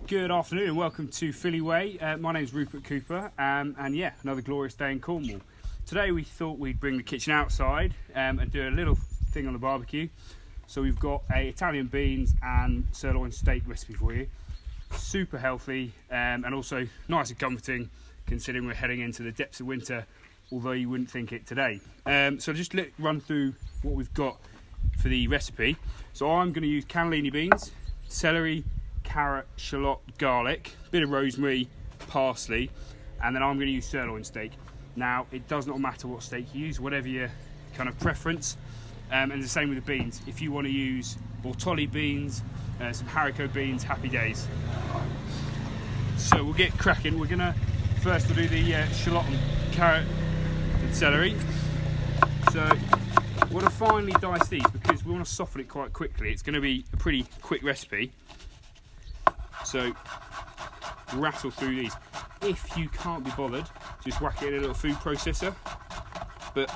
Good afternoon and welcome to Philly Way. My name's Rupert Cooper and yeah, another glorious day in Cornwall. Today we thought we'd bring the kitchen outside and do a little thing on the barbecue. So we've got a Italian beans and sirloin steak recipe for you. Super healthy and also nice and comforting considering we're heading into the depths of winter, although you wouldn't think it today. So just run through what we've got for the recipe. So I'm going to use cannellini beans, celery, carrot, shallot, garlic, bit of rosemary, parsley, and then I'm going to use sirloin steak. Now it does not matter what steak you use, whatever your kind of preference, and the same with the beans. If you want to use ortolli beans, some haricot beans, happy days. So we'll get cracking. We'll do the shallot and carrot and celery. So we want to finely dice these because we want to soften it quite quickly. It's going to be a pretty quick recipe. So rattle through these. If you can't be bothered, just whack it in a little food processor, but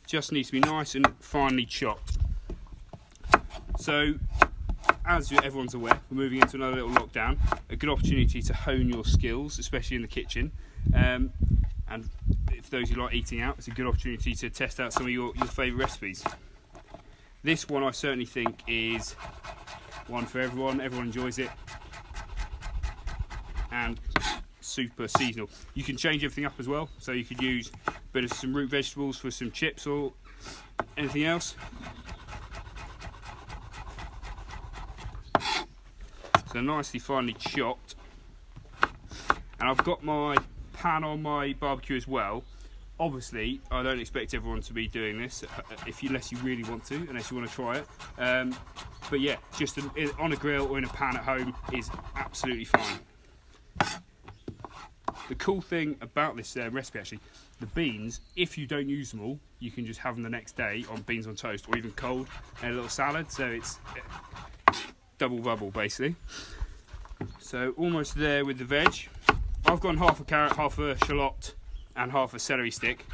just needs to be nice and finely chopped. So as everyone's aware, we're moving into another little lockdown, a good opportunity to hone your skills, especially in the kitchen, and for those who like eating out, it's a good opportunity to test out some of your favourite recipes. This one I certainly think is one for everyone enjoys it, and super seasonal. You can change everything up as well, so you could use a bit of some root vegetables for some chips or anything else. So nicely finely chopped, and I've got my pan on my barbecue as well. Obviously I don't expect everyone to be doing this unless you really want to, unless you want to try it, but yeah, just on a grill or in a pan at home is absolutely fine. The cool thing about this recipe, actually, the beans, if you don't use them all, you can just have them the next day on beans on toast or even cold in a little salad, so it's double bubble basically. So almost there with the veg. I've gone half a carrot, half a shallot and half a celery stick,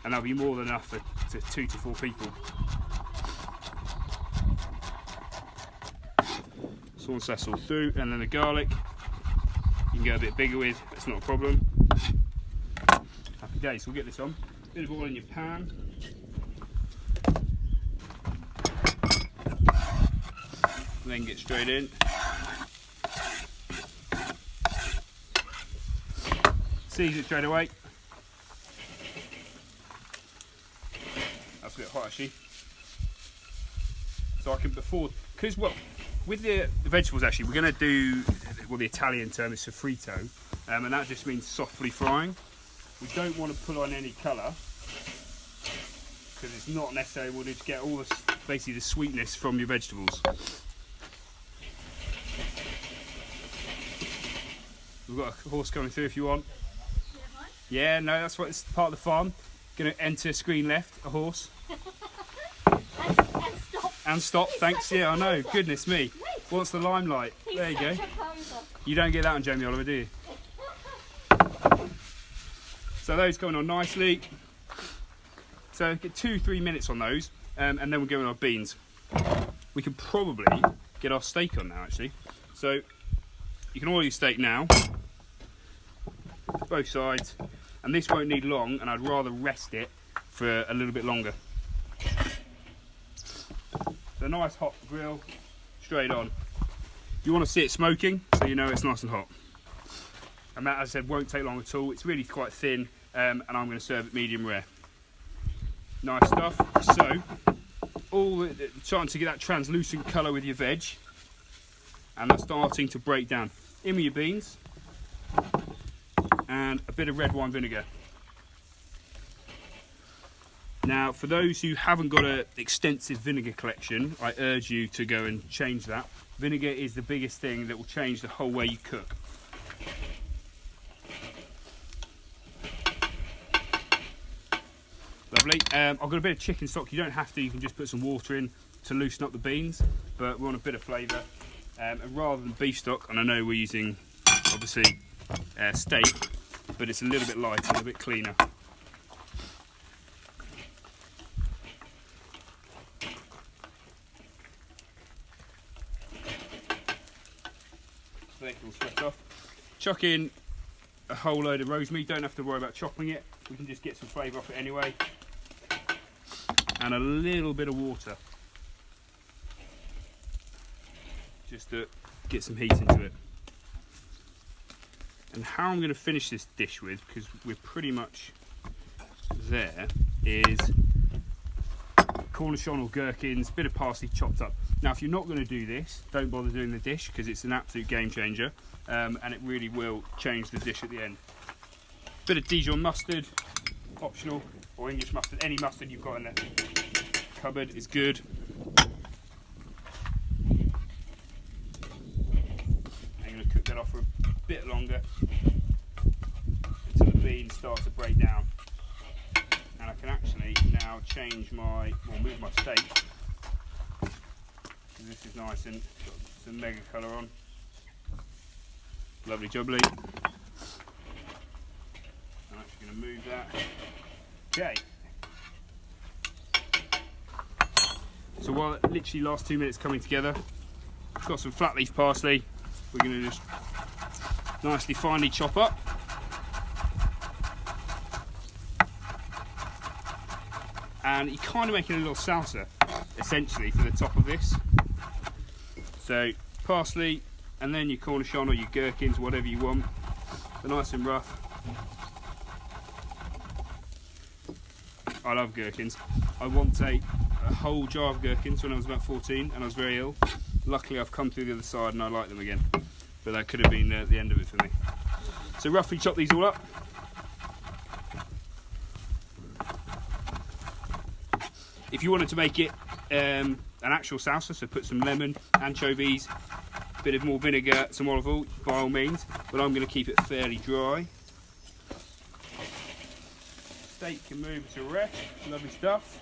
and that'll be more than enough for 2 to 4 people. So once that's all through, and then the garlic you can go a bit bigger with, that's not a problem. Happy days. We'll get this on. Bit of oil in your pan. Then get straight in. Season it straight away. That's a bit hot actually. So I can because with the vegetables actually, we're going to do, well, the Italian term is sofrito, and that just means softly frying. We don't want to put on any colour because it's not necessary. We'll need to get all basically the sweetness from your vegetables. We've got a horse coming through if you want. Yeah, no, that's what it's part of the farm. Going to enter screen left, a horse. And stop, thanks. Yeah, I know. Goodness me. What's the limelight? There you go. You don't get that on Jamie Oliver, do you? So those going on nicely. So get 2-3 minutes on those, and then we'll go in our beans. We can probably get our steak on now, actually. So you can oil your steak now, both sides, and this won't need long, and I'd rather rest it for a little bit longer. A nice hot grill, straight on. You want to see it smoking, so you know it's nice and hot. And that, as I said, won't take long at all. It's really quite thin, and I'm going to serve it medium rare. Nice stuff. So, starting to get that translucent colour with your veg, and they're starting to break down. In with your beans, and a bit of red wine vinegar. Now, for those who haven't got an extensive vinegar collection, I urge you to go and change that. Vinegar is the biggest thing that will change the whole way you cook. Lovely. I've got a bit of chicken stock. You don't have to, you can just put some water in to loosen up the beans, but we want a bit of flavour. And rather than beef stock, and I know we're using, obviously, steak, but it's a little bit lighter, a bit cleaner. steak will sweat off. Chuck in a whole load of rosemary. Don't have to worry about chopping it. We can just get some flavour off it anyway. And a little bit of water, just to get some heat into it. And how I'm going to finish this dish with, because we're pretty much there, is Cornichons or gherkins, bit of parsley chopped up. Now if you're not going to do this, don't bother doing the dish, because it's an absolute game changer, and it really will change the dish at the end. Bit of Dijon mustard, optional, or English mustard, any mustard you've got in the cupboard is good. I'm going to cook that off for a bit longer until the beans start to break down. And I can actually now change move my steak. This is nice and got some mega colour on. Lovely jubbly. I'm actually going to move that. Okay. So while it literally last 2 minutes coming together, I've got some flat leaf parsley. We're going to just nicely finely chop up. And you're kind of making a little salsa, essentially, for the top of this. So parsley, and then your cornichon or your gherkins, whatever you want. They're nice and rough. I love gherkins. I once ate a whole jar of gherkins when I was about 14 and I was very ill. Luckily I've come through the other side and I like them again. But that could have been the end of it for me. So roughly chop these all up. If you wanted to make it an actual salsa, so put some lemon, anchovies, a bit of more vinegar, some olive oil, by all means. But I'm going to keep it fairly dry. Steak can move to rest. Lovely stuff.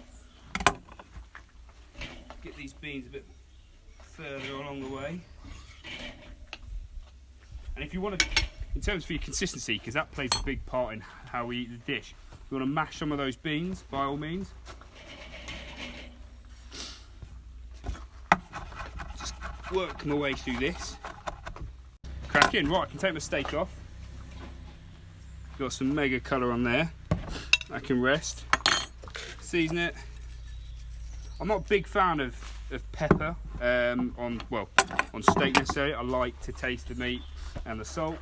Get these beans a bit further along the way. And if you want to, in terms of your consistency, because that plays a big part in how we eat the dish, you want to mash some of those beans, by all means. Just work my way through this. Crack in. Right, I can take my steak off. Got some mega colour on there. I can rest. Season it. I'm not a big fan of pepper on steak necessarily. I like to taste the meat and the salt.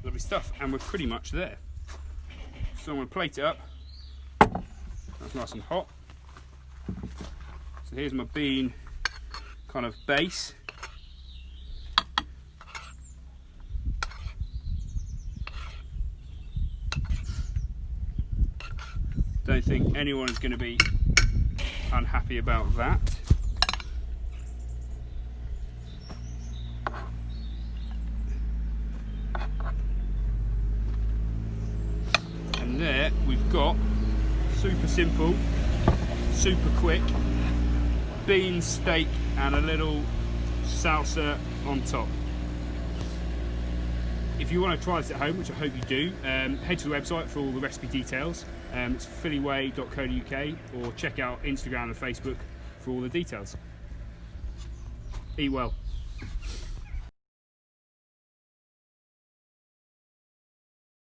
Lovely stuff, and we're pretty much there. So I'm going to plate it up. That's nice and hot. So here's my bean kind of base. Don't think anyone is going to be unhappy about that. And there we've got super simple, super quick bean steak and a little salsa on top. If you want to try this at home, which I hope you do, head to the website for all the recipe details. It's phillyway.co.uk, or check out Instagram and Facebook for all the details. Eat well.